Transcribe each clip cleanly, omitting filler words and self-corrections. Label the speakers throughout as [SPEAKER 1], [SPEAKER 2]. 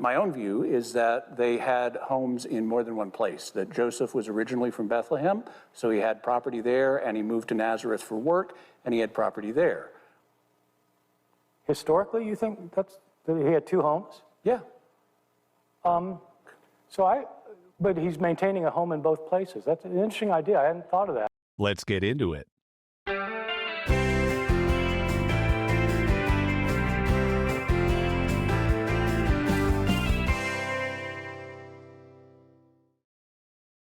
[SPEAKER 1] my own view is that they had homes in more than one place, that Joseph was originally from Bethlehem, so he had property there, and he moved to Nazareth for work, and he had property there.
[SPEAKER 2] Historically, you think that he had two homes?
[SPEAKER 1] Yeah.
[SPEAKER 2] But he's maintaining a home in both places. That's an interesting idea. I hadn't thought of that.
[SPEAKER 3] Let's get into it.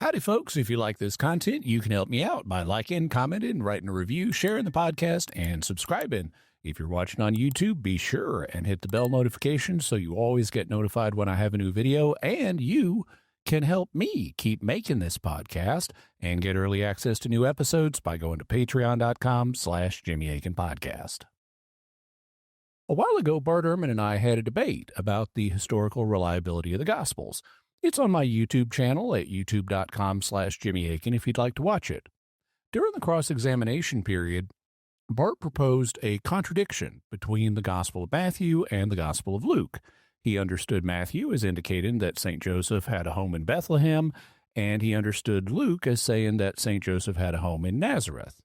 [SPEAKER 3] Howdy, folks. If you like this content, you can help me out by liking, commenting, writing a review, sharing the podcast, and subscribing. If you're watching on YouTube, be sure and hit the bell notification so you always get notified when I have a new video, and you can help me keep making this podcast and get early access to new episodes by going to patreon.com/JimmyAkinPodcast. A while ago, Bart Ehrman and I had a debate about the historical reliability of the Gospels. It's on my YouTube channel at youtube.com/JimmyAkin if you'd like to watch it. During the cross-examination period, Bart proposed a contradiction between the Gospel of Matthew and the Gospel of Luke. He understood Matthew as indicating that St. Joseph had a home in Bethlehem, and he understood Luke as saying that St. Joseph had a home in Nazareth.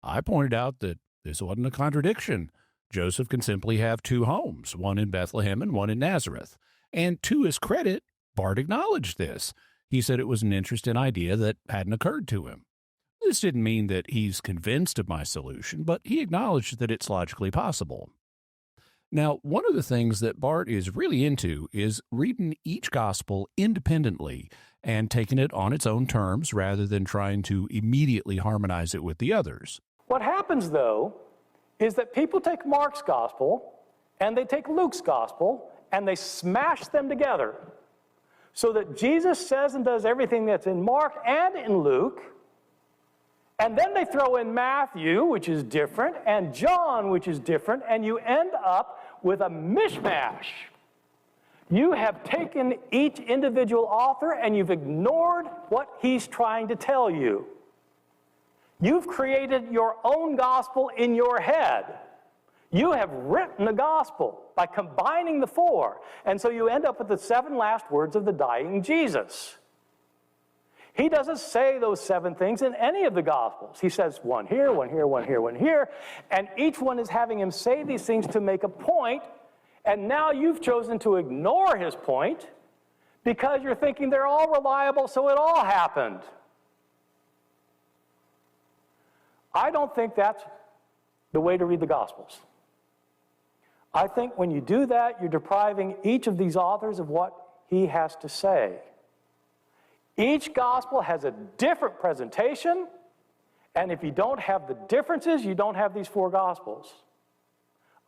[SPEAKER 3] I pointed out that this wasn't a contradiction. Joseph can simply have two homes, one in Bethlehem and one in Nazareth. And to his credit, Bart acknowledged this. He said it was an interesting idea that hadn't occurred to him. This didn't mean that he's convinced of my solution, but he acknowledged that it's logically possible. Now, one of the things that Bart is really into is reading each gospel independently and taking it on its own terms rather than trying to immediately harmonize it with the others.
[SPEAKER 2] What happens, though, is that people take Mark's gospel and they take Luke's gospel and they smash them together so that Jesus says and does everything that's in Mark and in Luke. And then they throw in Matthew, which is different, and John, which is different, and you end up with a mishmash. You have taken each individual author and you've ignored what he's trying to tell you. You've created your own gospel in your head. You have written the gospel by combining the four, and so you end up with the 7 last words of the dying Jesus. He doesn't say those 7 things in any of the Gospels. He says one here, one here, one here, one here, and each one is having him say these things to make a point, and now you've chosen to ignore his point because you're thinking they're all reliable, so it all happened. I don't think that's the way to read the Gospels. I think when you do that, you're depriving each of these authors of what he has to say. Each gospel has a different presentation, and if you don't have the differences, you don't have these 4 gospels.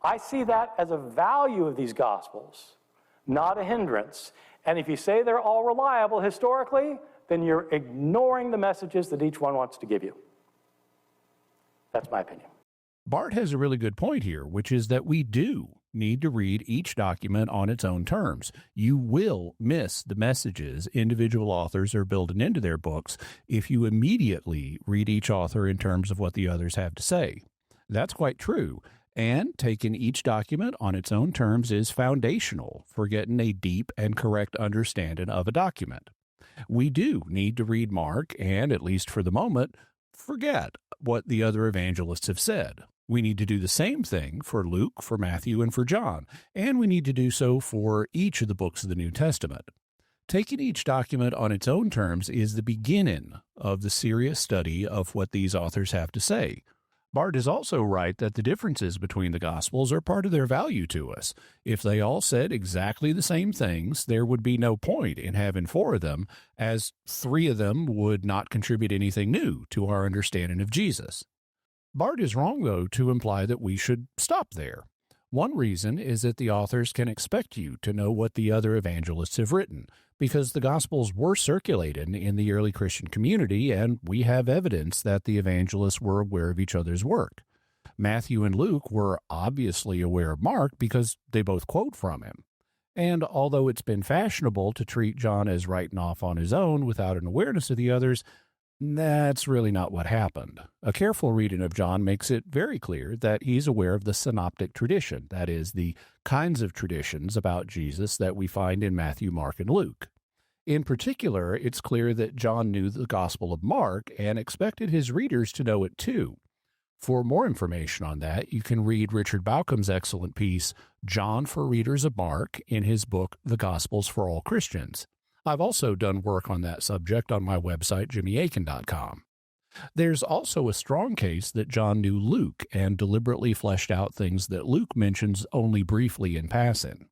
[SPEAKER 2] I see that as a value of these gospels, not a hindrance. And if you say they're all reliable historically, then you're ignoring the messages that each one wants to give you. That's my opinion.
[SPEAKER 3] Bart has a really good point here, which is that we do need to read each document on its own terms. You will miss the messages individual authors are building into their books if you immediately read each author in terms of what the others have to say. That's quite true, and taking each document on its own terms is foundational for getting a deep and correct understanding of a document. We do need to read Mark and, at least for the moment, forget what the other evangelists have said. We need to do the same thing for Luke, for Matthew, and for John, and we need to do so for each of the books of the New Testament. Taking each document on its own terms is the beginning of the serious study of what these authors have to say. Bart is also right that the differences between the Gospels are part of their value to us. If they all said exactly the same things, there would be no point in having 4 of them, as 3 of them would not contribute anything new to our understanding of Jesus. Bart is wrong, though, to imply that we should stop there. One reason is that the authors can expect you to know what the other evangelists have written, because the Gospels were circulated in the early Christian community, and we have evidence that the evangelists were aware of each other's work. Matthew and Luke were obviously aware of Mark because they both quote from him. And although it's been fashionable to treat John as writing off on his own without an awareness of the others, That's really not what happened. A careful reading of John makes it very clear that he's aware of the synoptic tradition, that is, the kinds of traditions about Jesus that we find in Matthew, Mark, and Luke. In particular, it's clear that John knew the Gospel of Mark and expected his readers to know it too. For more information on that, you can read Richard Baucham's excellent piece, John for Readers of Mark, in his book, The Gospels for All Christians. I've also done work on that subject on my website, jimmyakin.com. There's also a strong case that John knew Luke and deliberately fleshed out things that Luke mentions only briefly in passing.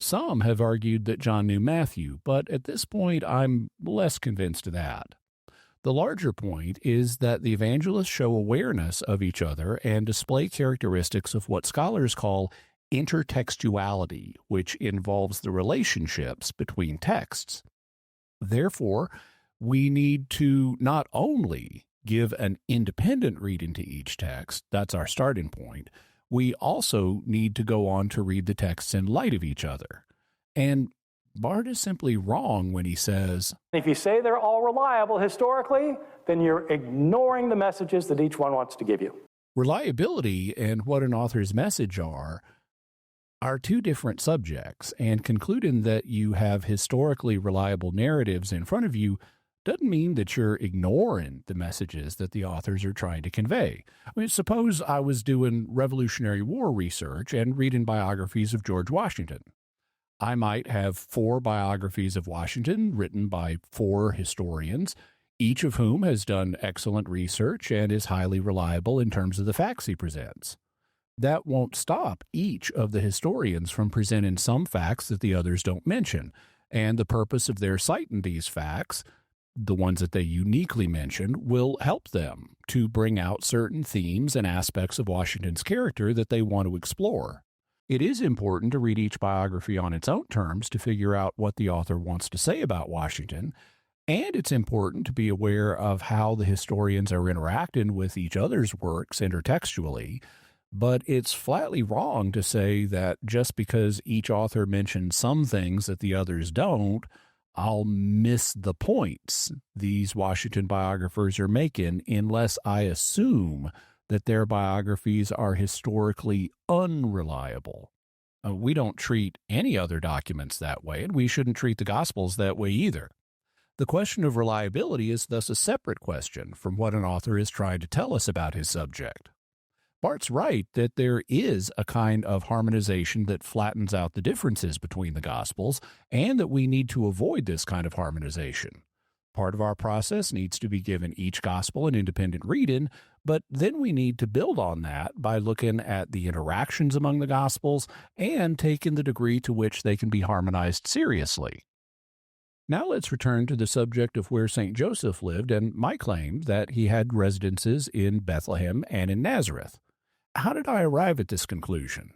[SPEAKER 3] Some have argued that John knew Matthew, but at this point I'm less convinced of that. The larger point is that the evangelists show awareness of each other and display characteristics of what scholars call intertextuality, which involves the relationships between texts. Therefore, we need to not only give an independent reading to each text, that's our starting point, we also need to go on to read the texts in light of each other. And Bart is simply wrong when he says,
[SPEAKER 2] if you say they're all reliable historically, then you're ignoring the messages that each one wants to give you.
[SPEAKER 3] Reliability and what an author's message are two different subjects, and concluding that you have historically reliable narratives in front of you doesn't mean that you're ignoring the messages that the authors are trying to convey. I mean, suppose I was doing Revolutionary War research and reading biographies of George Washington. I might have 4 biographies of Washington written by 4 historians, each of whom has done excellent research and is highly reliable in terms of the facts he presents. That won't stop each of the historians from presenting some facts that the others don't mention, and the purpose of their citing these facts, the ones that they uniquely mention, will help them to bring out certain themes and aspects of Washington's character that they want to explore. It is important to read each biography on its own terms to figure out what the author wants to say about Washington, and it's important to be aware of how the historians are interacting with each other's works intertextually. But it's flatly wrong to say that just because each author mentions some things that the others don't, I'll miss the points these Washington biographers are making unless I assume that their biographies are historically unreliable. We don't treat any other documents that way, and we shouldn't treat the Gospels that way either. The question of reliability is thus a separate question from what an author is trying to tell us about his subject. Bart's right that there is a kind of harmonization that flattens out the differences between the Gospels, and that we need to avoid this kind of harmonization. Part of our process needs to be given each Gospel an independent reading, but then we need to build on that by looking at the interactions among the Gospels and taking the degree to which they can be harmonized seriously. Now let's return to the subject of where St. Joseph lived and my claim that he had residences in Bethlehem and in Nazareth. How did I arrive at this conclusion?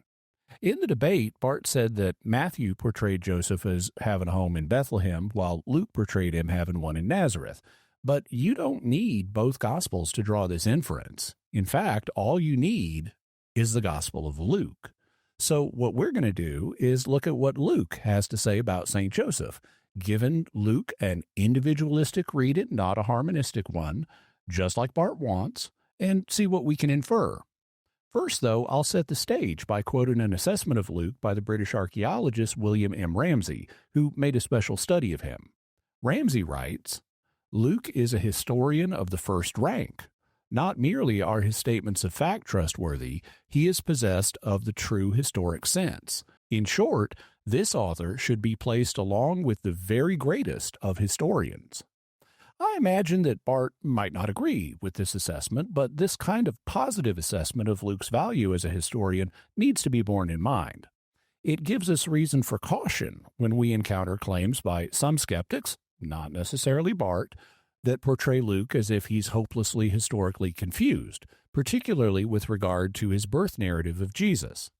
[SPEAKER 3] In the debate, Bart said that Matthew portrayed Joseph as having a home in Bethlehem, while Luke portrayed him having one in Nazareth. But you don't need both Gospels to draw this inference. In fact, all you need is the Gospel of Luke. So what we're going to do is look at what Luke has to say about St. Joseph, given Luke an individualistic reading, not a harmonistic one, just like Bart wants, and see what we can infer. First, though, I'll set the stage by quoting an assessment of Luke by the British archaeologist William M. Ramsay, who made a special study of him. Ramsay writes, Luke is a historian of the first rank. Not merely are his statements of fact trustworthy, he is possessed of the true historic sense. In short, this author should be placed along with the very greatest of historians. I imagine that Bart might not agree with this assessment, but this kind of positive assessment of Luke's value as a historian needs to be borne in mind. It gives us reason for caution when we encounter claims by some skeptics, not necessarily Bart, that portray Luke as if he's hopelessly historically confused, particularly with regard to his birth narrative of Jesus.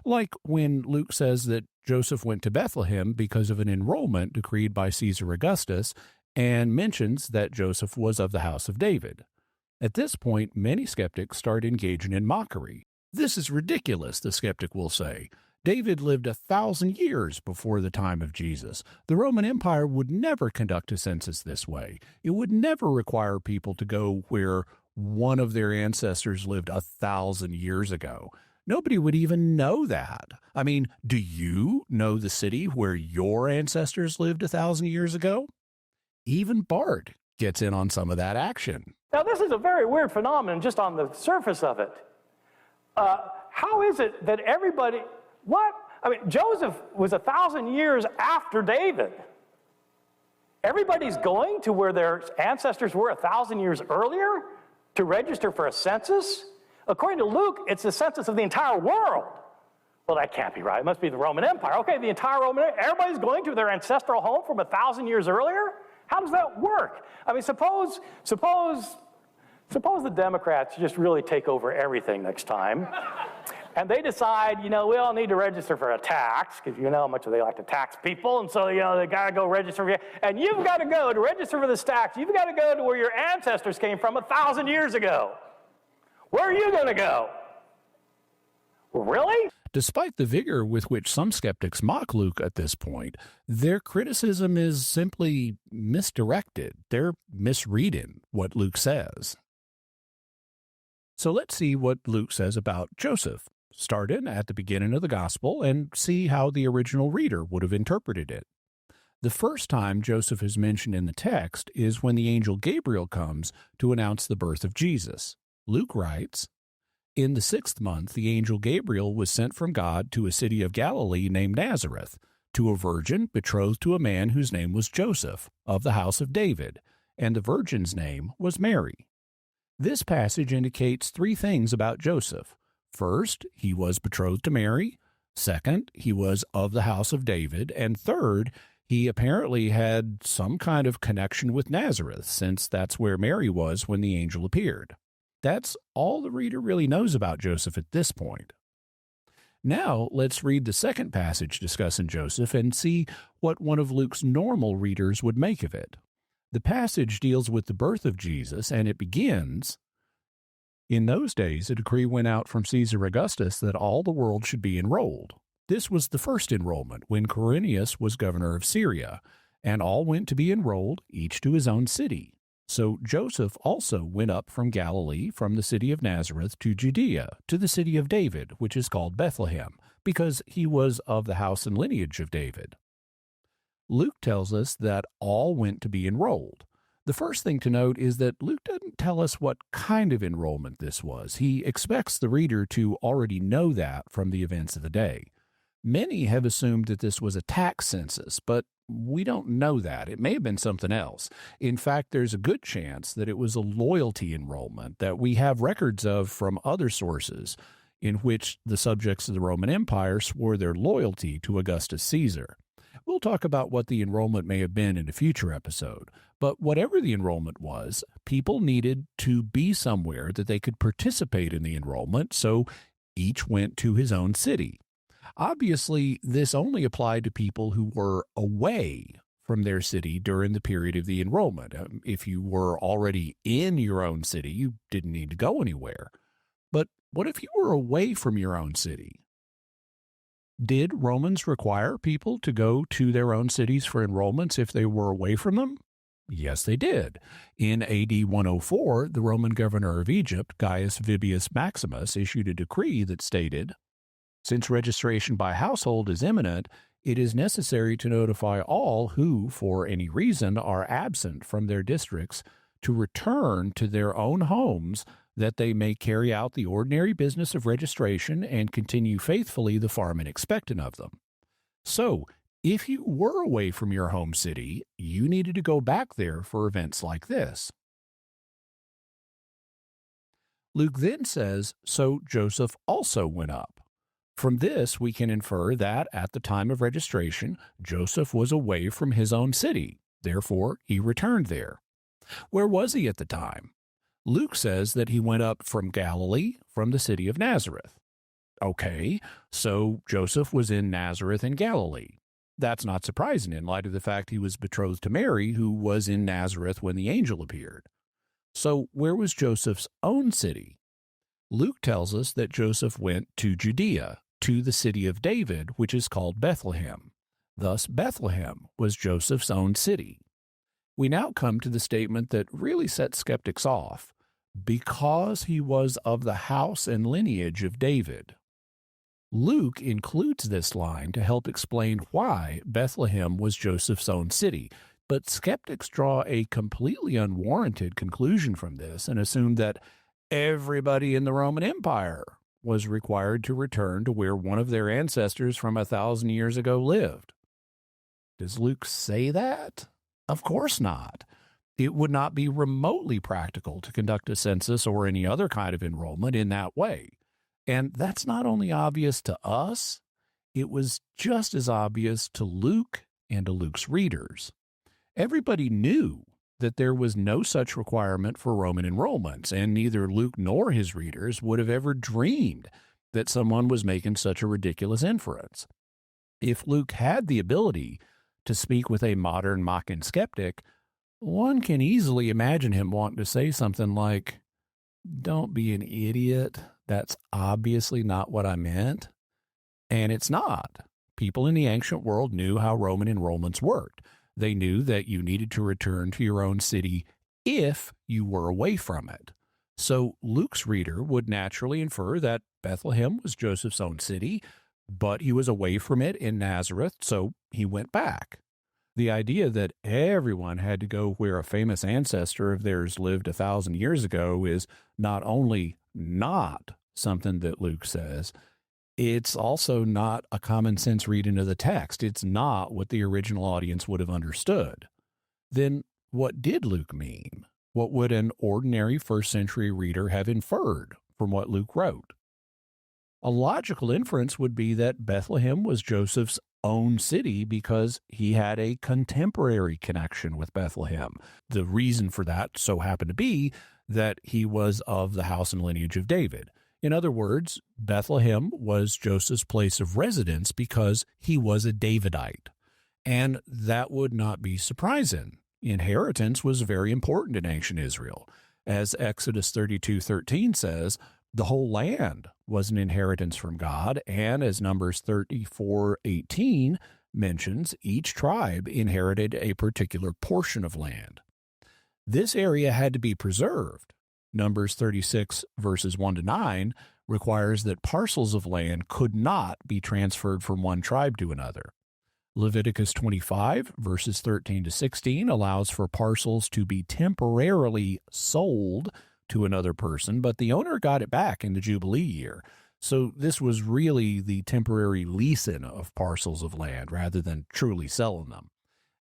[SPEAKER 3] Like when Luke says that Joseph went to Bethlehem because of an enrollment decreed by Caesar Augustus, and mentions that Joseph was of the house of David. At this point, many skeptics start engaging in mockery. This is ridiculous, the skeptic will say. David lived 1,000 years before the time of Jesus. The Roman Empire would never conduct a census this way. It would never require people to go where one of their ancestors lived 1,000 years ago. Nobody would even know that. I mean, do you know the city where your ancestors lived 1,000 years ago? Even Bart gets in on some of that action.
[SPEAKER 2] Now, this is a very weird phenomenon just on the surface of it. How is it that everybody, Joseph was 1,000 years after David. Everybody's going to where their ancestors were 1,000 years earlier to register for a census? According to Luke, it's the census of the entire world. Well, that can't be right. It must be the Roman Empire. Okay, the entire Roman Empire. Everybody's going to their ancestral home from 1,000 years earlier? How does that work? I mean, suppose the Democrats just really take over everything next time, and they decide, we all need to register for a tax, because you know how much they like to tax people, and so, they got to go register and you've got to go to register for this tax. You've got to go to where your ancestors came from 1,000 years ago. Where are you going to go? Really?
[SPEAKER 3] Despite the vigor with which some skeptics mock Luke at this point, their criticism is simply misdirected. They're misreading what Luke says. So let's see what Luke says about Joseph. Start in at the beginning of the gospel and see how the original reader would have interpreted it. The first time Joseph is mentioned in the text is when the angel Gabriel comes to announce the birth of Jesus. Luke writes, "In the 6th month, the angel Gabriel was sent from God to a city of Galilee named Nazareth, to a virgin betrothed to a man whose name was Joseph, of the house of David, and the virgin's name was Mary." This passage indicates 3 things about Joseph. First, he was betrothed to Mary. Second, he was of the house of David. And third, he apparently had some kind of connection with Nazareth, since that's where Mary was when the angel appeared. That's all the reader really knows about Joseph at this point. Now, let's read the second passage discussing Joseph and see what one of Luke's normal readers would make of it. The passage deals with the birth of Jesus, and it begins, "In those days, a decree went out from Caesar Augustus that all the world should be enrolled. This was the first enrollment when Quirinius was governor of Syria, and all went to be enrolled, each to his own city. So Joseph also went up from Galilee, from the city of Nazareth to Judea, to the city of David, which is called Bethlehem, because he was of the house and lineage of David." Luke tells us that all went to be enrolled. The first thing to note is that Luke doesn't tell us what kind of enrollment this was. He expects the reader to already know that from the events of the day. Many have assumed that this was a tax census, but we don't know that. It may have been something else. In fact, there's a good chance that it was a loyalty enrollment that we have records of from other sources in which the subjects of the Roman Empire swore their loyalty to Augustus Caesar. We'll talk about what the enrollment may have been in a future episode, but whatever the enrollment was, people needed to be somewhere that they could participate in the enrollment, so each went to his own city. Obviously, this only applied to people who were away from their city during the period of the enrollment. If you were already in your own city, you didn't need to go anywhere. But what if you were away from your own city? Did Romans require people to go to their own cities for enrollments if they were away from them? Yes, they did. In AD 104, the Roman governor of Egypt, Gaius Vibius Maximus, issued a decree that stated, "Since registration by household is imminent, it is necessary to notify all who, for any reason, are absent from their districts to return to their own homes, that they may carry out the ordinary business of registration and continue faithfully the farming expectant of them." So, if you were away from your home city, you needed to go back there for events like this. Luke then says, "So Joseph also went up." From this, we can infer that at the time of registration, Joseph was away from his own city. Therefore, he returned there. Where was he at the time? Luke says that he went up from Galilee, from the city of Nazareth. Okay, so Joseph was in Nazareth in Galilee. That's not surprising in light of the fact he was betrothed to Mary, who was in Nazareth when the angel appeared. So where was Joseph's own city? Luke tells us that Joseph went to Judea, to the city of David, which is called Bethlehem. Thus, Bethlehem was Joseph's own city. We now come to the statement that really sets skeptics off, because he was of the house and lineage of David. Luke includes this line to help explain why Bethlehem was Joseph's own city, but skeptics draw a completely unwarranted conclusion from this and assume that everybody in the Roman Empire was required to return to where one of their ancestors from 1,000 years ago lived. Does Luke say that? Of course not. It would not be remotely practical to conduct a census or any other kind of enrollment in that way. And that's not only obvious to us, it was just as obvious to Luke and to Luke's readers. Everybody knew that there was no such requirement for Roman enrollments, and neither Luke nor his readers would have ever dreamed that someone was making such a ridiculous inference. If Luke had the ability to speak with a modern Akin skeptic, one can easily imagine him wanting to say something like, "Don't be an idiot. That's obviously not what I meant." And it's not. People in the ancient world knew how Roman enrollments worked. They knew that you needed to return to your own city if you were away from it. So Luke's reader would naturally infer that Bethlehem was Joseph's own city, but he was away from it in Nazareth, so he went back. The idea that everyone had to go where a famous ancestor of theirs lived 1,000 years ago is not only not something that Luke says, it's also not a common sense reading of the text. It's not what the original audience would have understood. Then what did Luke mean? What would an ordinary first century reader have inferred from what Luke wrote? A logical inference would be that Bethlehem was Joseph's own city because he had a contemporary connection with Bethlehem. The reason for that so happened to be that he was of the house and lineage of David. In other words, Bethlehem was Joseph's place of residence because he was a Davidite. And that would not be surprising. Inheritance was very important in ancient Israel. As Exodus 32:13 says, the whole land was an inheritance from God, and as Numbers 34:18 mentions, each tribe inherited a particular portion of land. This area had to be preserved. Numbers 36, verses 1-9, requires that parcels of land could not be transferred from one tribe to another. Leviticus 25, verses 13-16, allows for parcels to be temporarily sold to another person, but the owner got it back in the Jubilee year. So this was really the temporary leasing of parcels of land rather than truly selling them.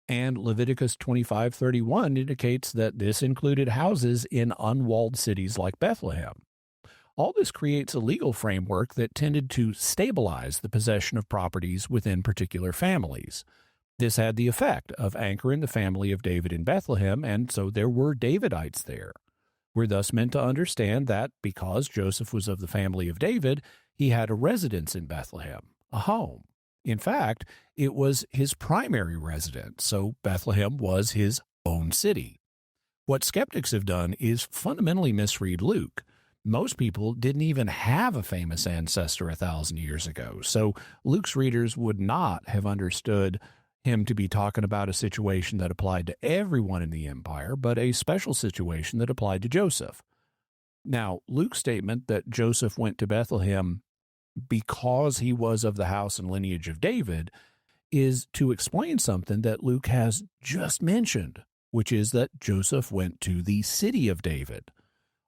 [SPEAKER 3] And Leviticus 25:31 indicates that this included houses in unwalled cities like Bethlehem. All this creates a legal framework that tended to stabilize the possession of properties within particular families. This had the effect of anchoring the family of David in Bethlehem, and so there were Davidites there. We're thus meant to understand that because Joseph was of the family of David, he had a residence in Bethlehem, a home. In fact, it was his primary residence, so Bethlehem was his own city. What skeptics have done is fundamentally misread Luke. Most people didn't even have a famous ancestor 1,000 years ago, so Luke's readers would not have understood him to be talking about a situation that applied to everyone in the empire, but a special situation that applied to Joseph. Now, Luke's statement that Joseph went to Bethlehem because he was of the house and lineage of David is to explain something that Luke has just mentioned, which is that Joseph went to the city of David.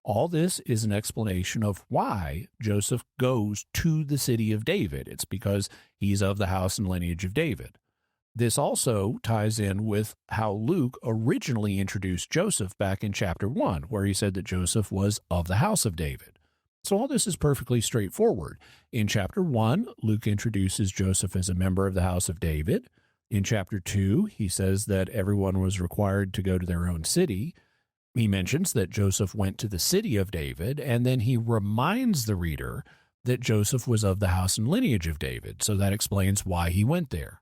[SPEAKER 3] All this is an explanation of why Joseph goes to the city of David. It's because he's of the house and lineage of David. This also ties in with how Luke originally introduced Joseph back in chapter 1, where he said that Joseph was of the house of David. So all this is perfectly straightforward. In chapter 1, Luke introduces Joseph as a member of the house of David. In chapter 2, he says that everyone was required to go to their own city. He mentions that Joseph went to the city of David, and then he reminds the reader that Joseph was of the house and lineage of David, so that explains why he went there.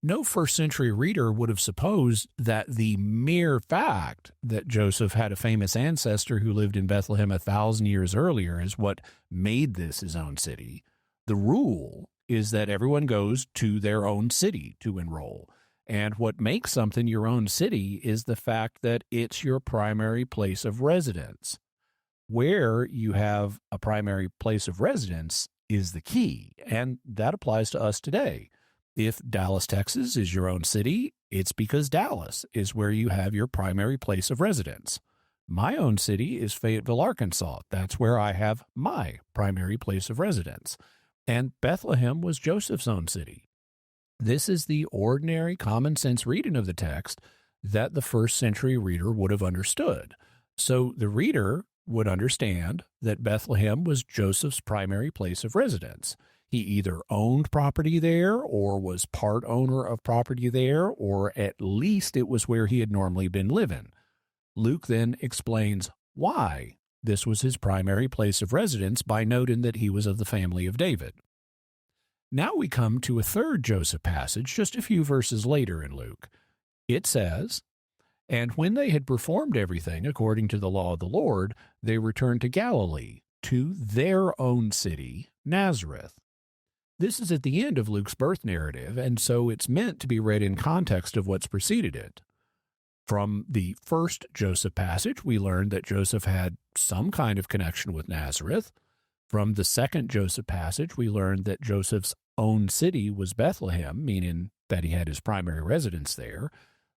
[SPEAKER 3] No first century reader would have supposed that the mere fact that Joseph had a famous ancestor who lived in Bethlehem 1,000 years earlier is what made this his own city. The rule is that everyone goes to their own city to enroll. And what makes something your own city is the fact that it's your primary place of residence. Where you have a primary place of residence is the key, and that applies to us today. If Dallas, Texas is your own city, it's because Dallas is where you have your primary place of residence. My own city is Fayetteville, Arkansas. That's where I have my primary place of residence. And Bethlehem was Joseph's own city. This is the ordinary common sense reading of the text that the first century reader would have understood. So the reader would understand that Bethlehem was Joseph's primary place of residence. He either owned property there or was part owner of property there, or at least it was where he had normally been living. Luke then explains why this was his primary place of residence by noting that he was of the family of David. Now we come to a third Joseph passage just a few verses later in Luke. It says, "And when they had performed everything according to the law of the Lord, they returned to Galilee, to their own city, Nazareth." This is at the end of Luke's birth narrative, and so it's meant to be read in context of what's preceded it. From the first Joseph passage, we learned that Joseph had some kind of connection with Nazareth. From the second Joseph passage, we learned that Joseph's own city was Bethlehem, meaning that he had his primary residence there.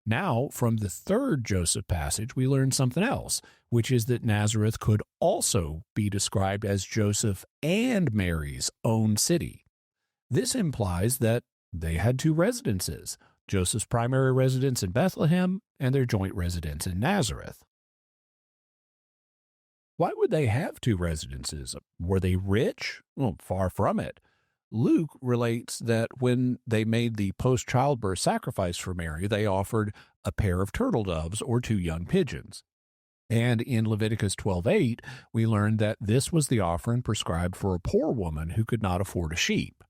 [SPEAKER 3] Now, from the third Joseph passage, we learn something else, which is that Nazareth could also be described as Joseph and Mary's own city. This implies that they had two residences, Joseph's primary residence in Bethlehem and their joint residence in Nazareth. Why would they have two residences? Were they rich? Well, far from it. Luke relates that when they made the post-childbirth sacrifice for Mary, they offered a pair of turtle doves or two young pigeons. And in Leviticus 12:8, we learned that this was the offering prescribed for a poor woman who could not afford a sheep.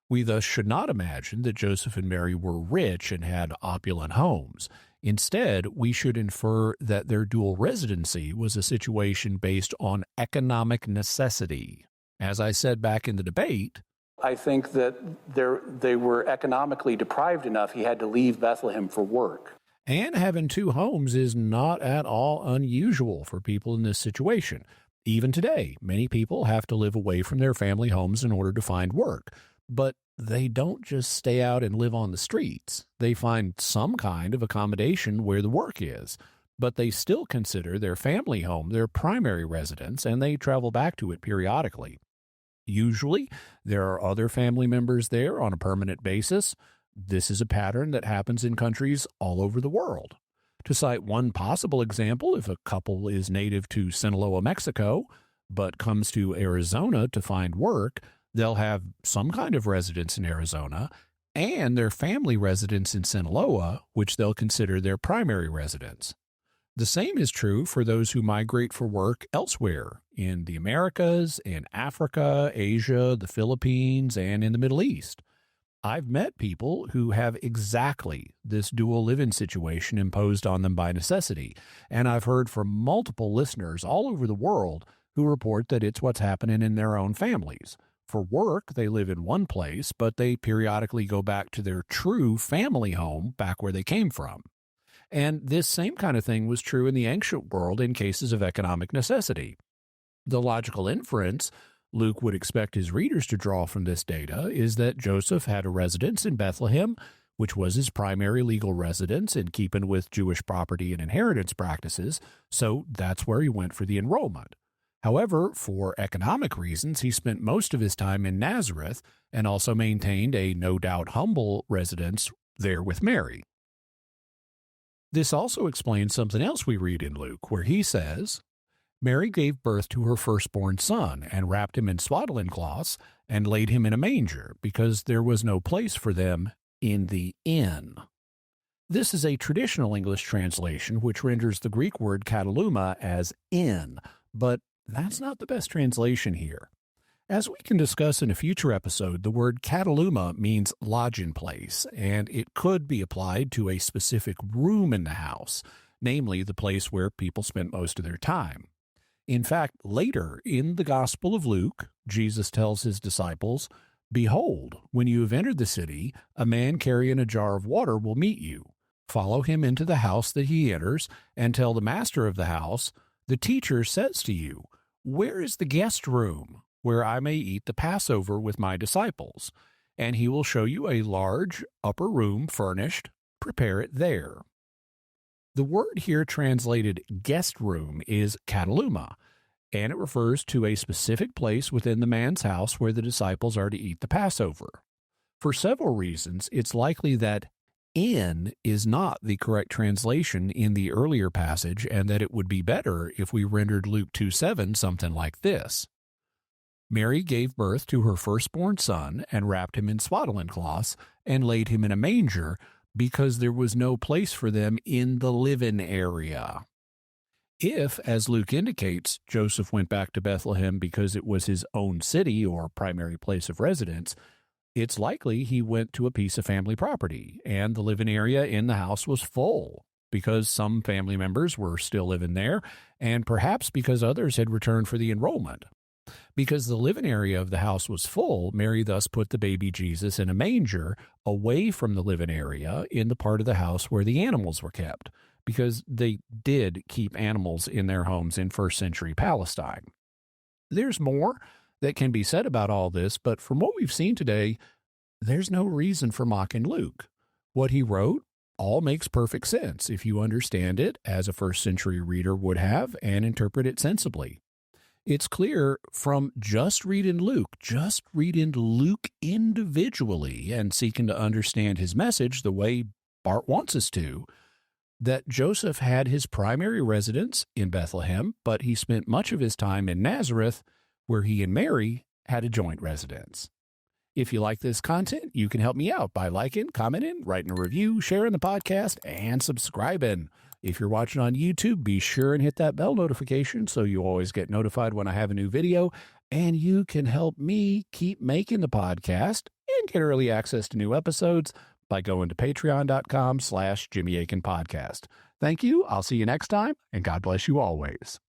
[SPEAKER 3] We thus should not imagine that Joseph and Mary were rich and had opulent homes. Instead, we should infer that their dual residency was a situation based on economic necessity. As I said back in the debate,
[SPEAKER 1] I think that they were economically deprived enough he had to leave Bethlehem for work.
[SPEAKER 3] And having two homes is not at all unusual for people in this situation. Even today, many people have to live away from their family homes in order to find work. But they don't just stay out and live on the streets. They find some kind of accommodation where the work is. But they still consider their family home their primary residence, and they travel back to it periodically. Usually, there are other family members there on a permanent basis. This is a pattern that happens in countries all over the world. To cite one possible example, if a couple is native to Sinaloa, Mexico, but comes to Arizona to find work, they'll have some kind of residence in Arizona and their family residence in Sinaloa, which they'll consider their primary residence. The same is true for those who migrate for work elsewhere in the Americas, in Africa, Asia, the Philippines, and in the Middle East. I've met people who have exactly this dual living situation imposed on them by necessity, and I've heard from multiple listeners all over the world who report that it's what's happening in their own families. For work, they live in one place, but they periodically go back to their true family home back where they came from. And this same kind of thing was true in the ancient world in cases of economic necessity. The logical inference Luke would expect his readers to draw from this data is that Joseph had a residence in Bethlehem, which was his primary legal residence in keeping with Jewish property and inheritance practices, so that's where he went for the enrollment. However, for economic reasons, he spent most of his time in Nazareth and also maintained a no doubt humble residence there with Mary. This also explains something else we read in Luke, where he says, Mary gave birth to her firstborn son and wrapped him in swaddling cloths and laid him in a manger because there was no place for them in the inn. This is a traditional English translation which renders the Greek word kataluma as inn, but that's not the best translation here. As we can discuss in a future episode, the word kataluma means lodging place, and it could be applied to a specific room in the house, namely the place where people spent most of their time. In fact, later in the Gospel of Luke, Jesus tells his disciples, "Behold, when you have entered the city, a man carrying a jar of water will meet you. Follow him into the house that he enters, and tell the master of the house, 'The teacher says to you, where is the guest room, where I may eat the Passover with my disciples?' And he will show you a large upper room furnished. Prepare it there." The word here translated guest room is Kataluma, and it refers to a specific place within the man's house where the disciples are to eat the Passover. For several reasons, it's likely that inn is not the correct translation in the earlier passage, and that it would be better if we rendered Luke 2:7 something like this. Mary gave birth to her firstborn son and wrapped him in swaddling cloths and laid him in a manger because there was no place for them in the living area. If, as Luke indicates, Joseph went back to Bethlehem because it was his own city or primary place of residence, it's likely he went to a piece of family property, and the living area in the house was full because some family members were still living there, and perhaps because others had returned for the enrollment. Because the living area of the house was full, Mary thus put the baby Jesus in a manger away from the living area in the part of the house where the animals were kept, because they did keep animals in their homes in first century Palestine. There's more that can be said about all this, but from what we've seen today, there's no reason for mocking Luke. What he wrote all makes perfect sense if you understand it as a first century reader would have and interpret it sensibly. It's clear from just reading Luke individually and seeking to understand his message the way Bart wants us to, that Joseph had his primary residence in Bethlehem, but he spent much of his time in Nazareth, where he and Mary had a joint residence. If you like this content, you can help me out by liking, commenting, writing a review, sharing the podcast, and subscribing. If you're watching on YouTube, be sure and hit that bell notification so you always get notified when I have a new video, and you can help me keep making the podcast and get early access to new episodes by going to patreon.com/Jimmy Akin Podcast. Thank you. I'll see you next time, and God bless you always.